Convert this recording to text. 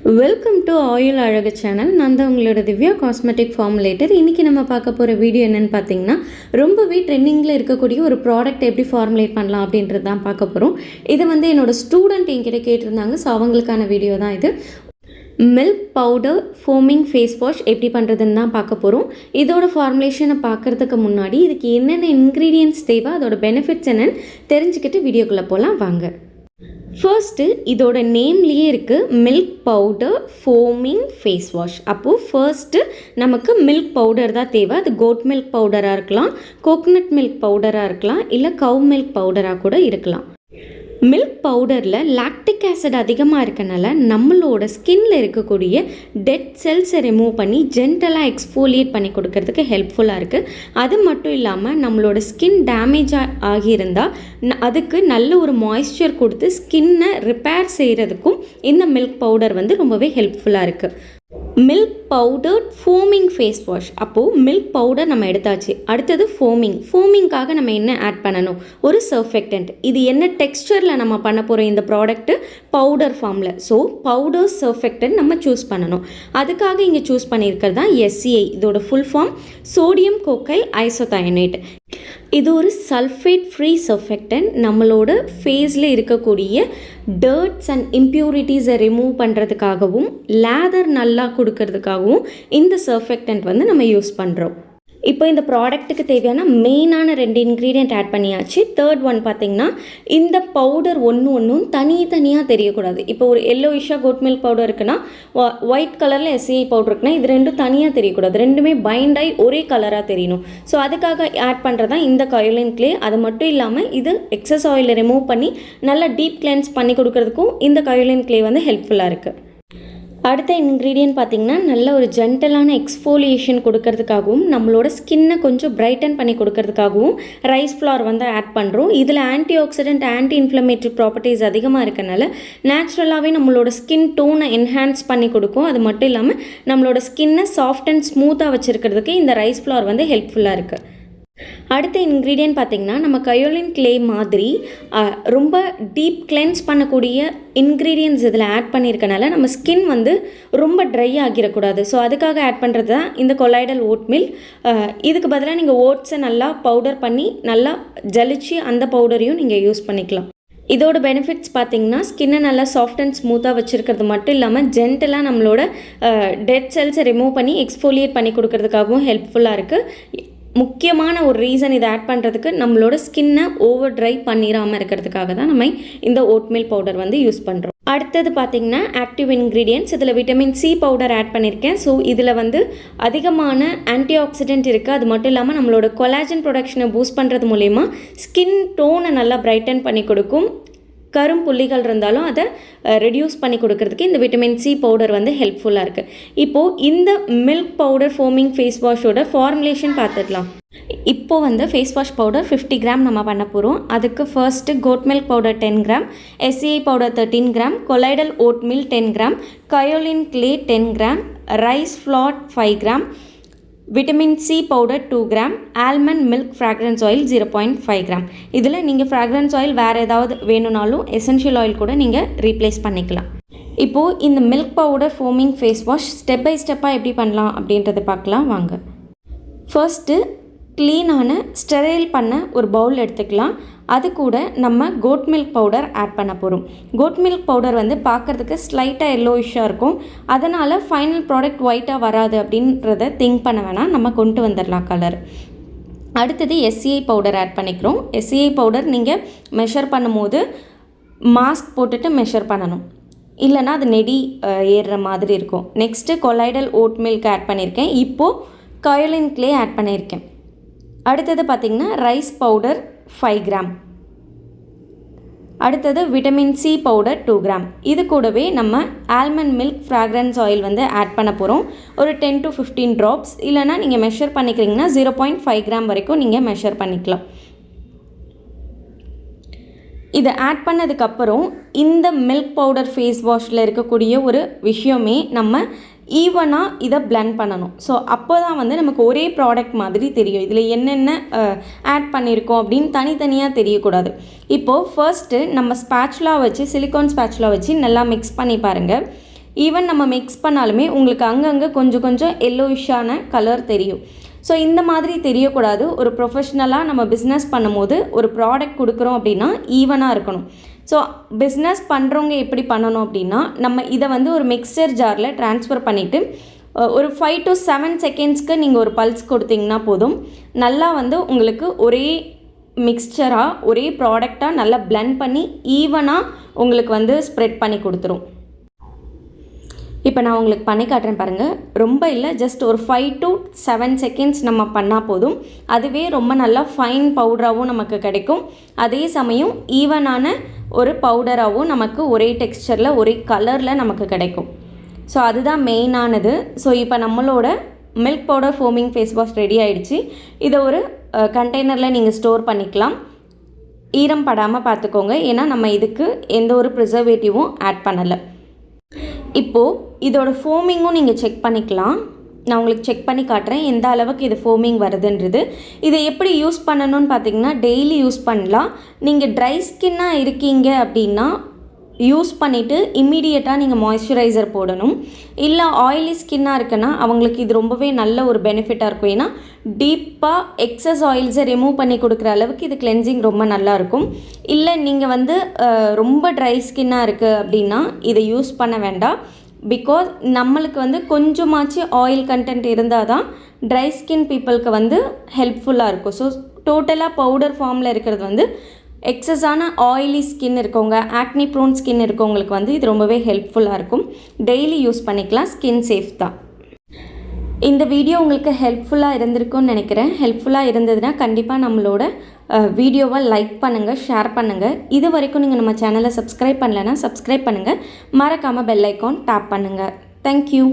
Welcome to oil அழகு channel. நான் தான் உங்களோட திவ்யா காஸ்மெட்டிக் ஃபார்முலேட்டர். இன்றைக்கி நம்ம பார்க்க போகிற வீடியோ என்னென்னு பார்த்தீங்கன்னா, ரொம்பவே ட்ரெண்டிங்கில் இருக்கக்கூடிய ஒரு ப்ராடக்ட் எப்படி ஃபார்முலேட் பண்ணலாம் அப்படின்றது தான் பார்க்க போகிறோம். இது என்னோடய ஸ்டூடெண்ட் என்கிட்ட கேட்டிருந்தாங்க. ஸோ அவங்களுக்கான வீடியோ தான் இது. Milk powder foaming face wash எப்படி பண்ணுறதுன்னு தான் பார்க்க போகிறோம். இதோட ஃபார்முலேஷனை பார்க்குறதுக்கு முன்னாடி இதுக்கு என்னென்ன இன்க்ரீடியன்ட்ஸ் தேவை, அதோட பெனிஃபிட்ஸ் என்னென்னு தெரிஞ்சுக்கிட்டு வீடியோக்குள்ளே போகலாம் வாங்க. ஃபர்ஸ்ட்டு இதோட நேம்லேயே இருக்குது milk powder foaming face wash. அப்போது ஃபர்ஸ்ட்டு நமக்கு மில்க் பவுடர் தான் தேவை. அது கோட் மில்க் பவுடராக இருக்கலாம், கோகனட் மில்க் பவுடராக இருக்கலாம், இல்லை கவ் மில்க் பவுடராக கூட இருக்கலாம். மில்க் பவுடரில் லாக்டிக் ஆசிட் அதிகமாக இருக்கனால நம்மளோட ஸ்கின்னில் இருக்கக்கூடிய டெட் செல்ஸை ரிமூவ் பண்ணி ஜென்டலாக எக்ஸ்ஃபோலியேட் பண்ணி கொடுக்கறதுக்கு ஹெல்ப்ஃபுல்லாக இருக்குது. அது மட்டும் இல்லாமல் நம்மளோட ஸ்கின் டேமேஜ் ஆகியிருந்தால் அதுக்கு நல்ல ஒரு மாய்ஸ்சர் கொடுத்து ஸ்கின்னை ரிப்பேர் செய்கிறதுக்கும் இந்த மில்க் பவுடர் ரொம்பவே ஹெல்ப்ஃபுல்லாக இருக்குது. Milk powder foaming face wash. அப்போது மில்க் பவுடர் நம்ம எடுத்தாச்சு. அடுத்தது ஃபோமிங்காக நம்ம என்ன ஆட் பண்ணணும்? ஒரு சர்ஃபெக்டன்ட். இது என்ன டெக்ஸ்சரில் நம்ம பண்ண போகிறோம் இந்த ப்ராடக்ட்டு? பவுடர் ஃபார்மில். ஸோ பவுடர் சர்ஃபெக்டன்ட் நம்ம சூஸ் பண்ணணும். அதுக்காக இங்கே சூஸ் பண்ணியிருக்கிறது தான் SCI. இதோட ஃபுல் ஃபார்ம் சோடியம் கோக்கைல் ஐசோதயனேட். இது ஒரு சல்ஃபேட் ஃப்ரீ சர்ஃபெக்டன்ட். நம்மளோட ஃபேஸில் இருக்கக்கூடிய டர்ட்ஸ் அண்ட் இம்ப்யூரிட்டிஸை ரிமூவ் பண்ணுறதுக்காகவும் லேதர் நல்லா கொடுக்கறதுக்காகவும் இந்த சர்ஃபெக்டன்ட் நம்ம யூஸ் பண்ணுறோம். இப்போ இந்த ப்ராடக்ட்டுக்கு தேவையான மெயினான 2 இன்க்ரீடியன்ட் ஆட் பண்ணியாச்சு. தேர்ட் ஒன் பார்த்திங்கன்னா, இந்த பவுடர் ஒன்றும் தனித்தனியாக தெரியக்கூடாது. இப்போ ஒரு எல்லோயிஷாக கோட் மில்க் பவுடர் இருக்குன்னா, ஒயிட் கலரில் SCI பவுடர் இருக்குன்னா, இது ரெண்டும் தனியாக தெரியக்கூடாது. ரெண்டுமே பைண்ட் ஆகி ஒரே கலராக தெரியணும். ஸோ அதுக்காக ஆட் பண்ணுறது தான் இந்த கயோலின் கிளே. அது மட்டும் இல்லாமல் இது எக்ஸஸ் ஆயிலை ரிமூவ் பண்ணி நல்லா டீப் கிளென்ஸ் பண்ணி கொடுக்கறதுக்கும் இந்த கயோலின் கிளே ஹெல்ப்ஃபுல்லாக இருக்குது. அடுத்த இன்க்ரீடியன்ட் பார்த்திங்கன்னா, நல்ல ஒரு ஜென்டலான எக்ஸ்ஃபோலியேஷன் கொடுக்கறதுக்காகவும் நம்மளோட ஸ்கின்னை கொஞ்சம் பிரைட்டன் பண்ணி கொடுக்கறதுக்காகவும் ரைஸ் ஃப்ளார் ஆட் பண்ணுறோம். இதில் anti accident, anti inflammatory properties அதிகமாக இருக்கனால நேச்சுரலாகவே நம்மளோட ஸ்கின் டோனை என்ஹான்ஸ் பண்ணி கொடுக்கும். அது மட்டும் இல்லாமல் நம்மளோட ஸ்கின்னை சாஃப்ட் அண்ட் ஸ்மூத்தாக வச்சுருக்கிறதுக்கு இந்த ரைஸ் ஃப்ளார் ஹெல்ப்ஃபுல்லாக இருக்குது. அடுத்த இன்க்ரீடியன்ட் பார்த்திங்கன்னா, நம்ம கயோலின் கிளே மாதிரி ரொம்ப டீப் கிளென்ஸ் பண்ணக்கூடிய இன்க்ரீடியன்ட்ஸ் இதில் ஆட் பண்ணியிருக்கனால நம்ம ஸ்கின் ரொம்ப ட்ரை ஆகிடக்கூடாது. ஸோ அதுக்காக ஆட் பண்ணுறது தான் இந்த கொலாய்டல் ஓட் மில்க். இதுக்கு பதிலாக நீங்கள் ஓட்ஸை நல்லா பவுடர் பண்ணி நல்லா ஜலிச்சு அந்த பவுடரையும் நீங்கள் யூஸ் பண்ணிக்கலாம். இதோட பெனிஃபிட்ஸ் பார்த்திங்கன்னா, ஸ்கின்னை நல்லா சாஃப்ட் அண்ட் ஸ்மூத்தாக வச்சுருக்கிறது மட்டும் இல்லாமல் ஜென்டலாக நம்மளோட டெட் செல்ஸை ரிமூவ் பண்ணி எக்ஸ்ஃபோலியேட் பண்ணி கொடுக்கறதுக்காகவும் ஹெல்ப்ஃபுல்லாக இருக்குது. முக்கியமான ஒரு ரீசன் இதை ஆட் பண்ணுறதுக்கு நம்மளோட ஸ்கின்னை ஓவர் ட்ரை பண்ணிடாமல் இருக்கிறதுக்காக தான் நம்ம இந்த ஓட்மீல் பவுடர் யூஸ் பண்ணுறோம். அடுத்தது பார்த்திங்கன்னா, ஆக்டிவ் இன்க்ரீடியன்ட்ஸ். இதில் விட்டமின் C பவுடர் ஆட் பண்ணியிருக்கேன். ஸோ இதில் அதிகமான ஆன்டி ஆக்சிடென்ட் இருக்குது. அது மட்டும் இல்லாமல் நம்மளோட கொலாஜன் ப்ரொடக்ஷனை பூஸ்ட் பண்ணுறது மூலயமா ஸ்கின் டோனை நல்லா பிரைட்டன் பண்ணி கொடுக்கும். கரும்புள்ளிகள் இருந்தாலும் அதை ரெடியூஸ் பண்ணி கொடுக்கறதுக்கு இந்த விட்டமின் C பவுடர் ஹெல்ப்ஃபுல்லாக இருக்குது. இப்போது இந்த மில்க் பவுடர் ஃபோமிங் ஃபேஸ் வாஷோட ஃபார்முலேஷன் பார்த்துக்கலாம். இப்போது ஃபேஸ் வாஷ் பவுடர் 50 கிராம் நம்ம பண்ண போகிறோம். அதுக்கு first goat milk powder 10 gram, SCI powder 13 gram, colloidal oat meal 10 gram, kaolin clay 10 gram, rice flour 5 gram, vitamin C powder 2 gram, almond milk fragrance oil 0.5 gram. இதில் நீங்கள் fragrance oil வேறு ஏதாவது வேணும்னாலும் essential oil கூட நீங்கள் replace பண்ணிக்கலாம். இப்போது இந்த milk powder foaming face wash step by ஸ்டெப்பாக எப்படி பண்ணலாம் அப்படின்றத பார்க்கலாம் வாங்க. ஃபர்ஸ்ட்டு க்ளீனான ஸ்டெரைல் பண்ண ஒரு பவுல் எடுத்துக்கலாம். அது கூட நம்ம கோட் மில்க் பவுடர் ஆட் பண்ண போகிறோம். கோட் மில்க் பவுடர் பார்க்குறதுக்கு ஸ்லைட்டாக எல்லோயிஷாக இருக்கும். அதனால் ஃபைனல் ப்ராடக்ட் ஒயிட்டாக வராது அப்படின்றத திங்க் பண்ண வேணாம், நம்ம கொண்டு வந்துடலாம் கலர். அடுத்தது SCI பவுடர் ஆட் பண்ணிக்கிறோம். SCI பவுடர் நீங்கள் மெஷர் பண்ணும்போது மாஸ்க் போட்டுட்டு மெஷர் பண்ணணும், இல்லைனா அது நெடி ஏறுற மாதிரி இருக்கும். Next colloidal oat milk add பண்ணியிருக்கேன். இப்போது கயோலின் கிளே ஆட் பண்ணியிருக்கேன். அடுத்தது பார்த்திங்கன்னா, ரைஸ் பவுடர் 5 கிராம். அடுத்தது விட்டமின் C பவுடர் 2 கிராம். இது கூடவே நம்ம almond milk fragrance oil add பண்ண போகிறோம். ஒரு 10 to 15 ட்ராப்ஸ், இல்லைனா நீங்கள் மெஷர் பண்ணிக்கிறீங்கன்னா 0.5 கிராம் வரைக்கும் நீங்கள் மெஷர் பண்ணிக்கலாம். இதை ஆட் பண்ணதுக்கப்புறம் இந்த மில்க் பவுடர் ஃபேஸ் வாஷில் இருக்கக்கூடிய ஒரு விஷயமே நம்ம ஈவனாக இதை பிளெண்ட் பண்ணணும். ஸோ அப்போ தான் நமக்கு ஒரே ப்ராடக்ட் மாதிரி தெரியும். இதில் என்னென்ன ஆட் பண்ணியிருக்கோம் அப்படின்னு தனித்தனியாக தெரியக்கூடாது. இப்போது ஃபர்ஸ்ட்டு நம்ம ஸ்பேச்சுலா வச்சு, சிலிக்கான் ஸ்பேச்சுலா வச்சு நல்லா மிக்ஸ் பண்ணி பாருங்கள். ஈவன் நம்ம மிக்ஸ் பண்ணாலுமே உங்களுக்கு அங்கங்கே கொஞ்சம் கொஞ்சம் எல்லோயிஷான கலர் தெரியும். ஸோ இந்த மாதிரி தெரியக்கூடாது. ஒரு ப்ரொஃபஷ்னலாக நம்ம பிஸ்னஸ் பண்ணும்போது ஒரு ப்ராடக்ட் கொடுக்குறோம் அப்படின்னா ஈவனாக இருக்கணும். ஸோ பிஸ்னஸ் பண்ணுறவங்க எப்படி பண்ணணும் அப்படின்னா, நம்ம இதை வந்து ஒரு மிக்சர் ஜாரில் ட்ரான்ஸ்ஃபர் பண்ணிவிட்டு ஒரு 5 to 7 செகண்ட்ஸ்க்கு நீங்கள் ஒரு பல்ஸ் கொடுத்தீங்கன்னா போதும். நல்லா வந்து உங்களுக்கு ஒரே மிக்ஸ்சராக ஒரே ப்ராடக்டாக நல்லா பிளெண்ட் பண்ணி ஈவனாக உங்களுக்கு வந்து ஸ்ப்ரெட் பண்ணி கொடுத்துரும். இப்போ நான் உங்களுக்கு பண்ணி காட்டுறேன் பாருங்கள். ரொம்ப இல்லை, ஜஸ்ட் ஒரு 5 to 7 செகண்ட்ஸ் நம்ம பண்ணால் போதும். அதுவே ரொம்ப நல்லா ஃபைன் பவுடராகவும் நமக்கு கிடைக்கும். அதே சமயம் ஈவனான ஒரு பவுடராகவும் நமக்கு ஒரே டெக்ஸ்சரில் ஒரே கலரில் நமக்கு கிடைக்கும். ஸோ அதுதான் மெயினானது. ஸோ இப்போ நம்மளோட milk powder foaming face wash ready ஆகிடுச்சு. இதை ஒரு கண்டெய்னரில் நீங்கள் ஸ்டோர் பண்ணிக்கலாம். ஈரம் படாமல் பார்த்துக்கோங்க, ஏன்னா நம்ம இதுக்கு எந்த ஒரு ப்ரிசர்வேட்டிவும் ஆட் பண்ணலை. இப்போது இதோட ஃபோமிங்கும் நீங்கள் செக் பண்ணிக்கலாம். நான் உங்களுக்கு செக் பண்ணி காட்டுறேன் எந்த அளவுக்கு இது ஃபோமிங் வருதுன்றது. இதை எப்படி யூஸ் பண்ணணும்னு பார்த்தீங்கன்னா, டெய்லி யூஸ் பண்ணலாம். நீங்கள் ட்ரை ஸ்கின்னாக இருக்கீங்க அப்படின்னா யூஸ் பண்ணிவிட்டு இம்மீடியட்டாக நீங்கள் மாய்ஸ்சரைசர் போடணும். இல்லை ஆயிலி ஸ்கின்னாக இருக்குன்னா அவங்களுக்கு இது ரொம்பவே நல்ல ஒரு பெனிஃபிட்டாக இருக்கும். ஏன்னா டீப்பாக எக்ஸஸ் ஆயில்ஸை ரிமூவ் பண்ணி கொடுக்குற அளவுக்கு இது கிளென்சிங் ரொம்ப நல்லாயிருக்கும். இல்லை நீங்கள் வந்து ரொம்ப ட்ரை ஸ்கின்னாக இருக்குது அப்படின்னா இதை யூஸ் பண்ண வேண்டாம். பிகாஸ் நம்மளுக்கு வந்து கொஞ்சமாச்சு ஆயில் கண்டென்ட் இருந்தால் தான் ட்ரை ஸ்கின் பீப்புளுக்கு வந்து ஹெல்ப்ஃபுல்லாக இருக்கும். ஸோ டோட்டலாக பவுடர் ஃபார்மில் இருக்கிறது வந்து எக்ஸஸான ஆயிலி ஸ்கின் இருக்கவங்க, ஆக்னி ப்ரோன் ஸ்கின் இருக்கவங்களுக்கு வந்து இது ரொம்பவே ஹெல்ப்ஃபுல்லாக இருக்கும். டெய்லி யூஸ் பண்ணிக்கலாம், ஸ்கின் சேஃப் தான். இந்த வீடியோ உங்களுக்கு ஹெல்ப்ஃபுல்லாக இருந்திருக்கும்னு நினைக்கிறேன். ஹெல்ப்ஃபுல்லாக இருந்ததுன்னா கண்டிப்பாக நம்மளோட வீடியோவை லைக் பண்ணுங்கள், ஷேர் பண்ணுங்கள். இது வரைக்கும் நீங்கள் நம்ம சேனலை சப்ஸ்கிரைப் பண்ணலைன்னா சப்ஸ்கிரைப் பண்ணுங்கள். மறக்காமல் பெல் ஐக்கான் டேப் பண்ணுங்கள். தேங்க்யூ.